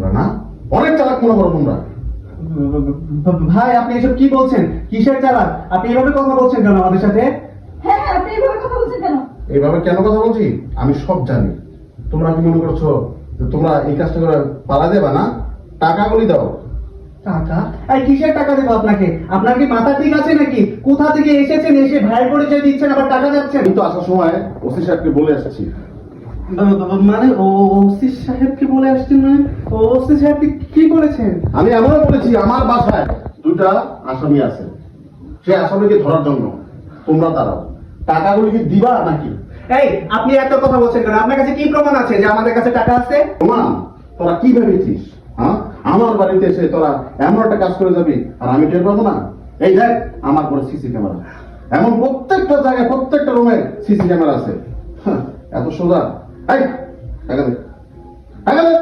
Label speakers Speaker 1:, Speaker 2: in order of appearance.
Speaker 1: তোমরা না, অনেক চালাক মনে করো তোমরা।
Speaker 2: ভাই আপনি এসব কি বলছেন? কিসের চালাক? আপনি এভাবে কথা বলছেন কেন আমাদের সাথে?
Speaker 3: হ্যাঁ হ্যাঁ, আপনি এইভাবে কথা বলছেন কেন?
Speaker 1: এইভাবে কেন কথা বলছি আমি সব জানি। তোমরা কি মনে করছো যে তোমরা এই কাজটা করে পালা দেবা না? টাকাগুলি দাও।
Speaker 2: টাকা? এই কিসের টাকা দেবো আপনাকে? আপনার কি মাথা ঠিক আছে নাকি? কোথা থেকে এসেছেন, এসে ভাইয়ের পরিচয় দিচ্ছেন আবার টাকা যাচ্ছেন?
Speaker 1: আমি তো আসার সময় ওসি সাহেবকে বলে আসছি।
Speaker 2: মানে ওসি সাহেবকে বলে আসছেন? মানে ওসি সাহেব কি করেছেন?
Speaker 1: আমি এমনও বলেছি আমার বাসায় দুটা আসামি আছে, সে আসামিকে ধরার জন্য তোমরা দাঁড়াও। টাকাগুলি কি দিবা নাকি?
Speaker 2: এই আপনি এত কথা বলছেন কেন? আপনার কাছে কি প্রমাণ আছে যে আমাদের কাছে টাকা আছে?
Speaker 1: প্রমাণ? তোরা কি ভেবেছিস? হ্যাঁ, আমার বাড়িতে এসে তোরা এমন একটা কাজ করে যাবি আর আমি টের পাবো না? এই দেখ আমার ঘরে সিসি ক্যামেরা, এমন প্রত্যেকটা জায়গায় প্রত্যেকটা রুমে সিসি ক্যামেরা আছে। হ্যাঁ, এত সোজা? এই টাকা দে, টাকা দে।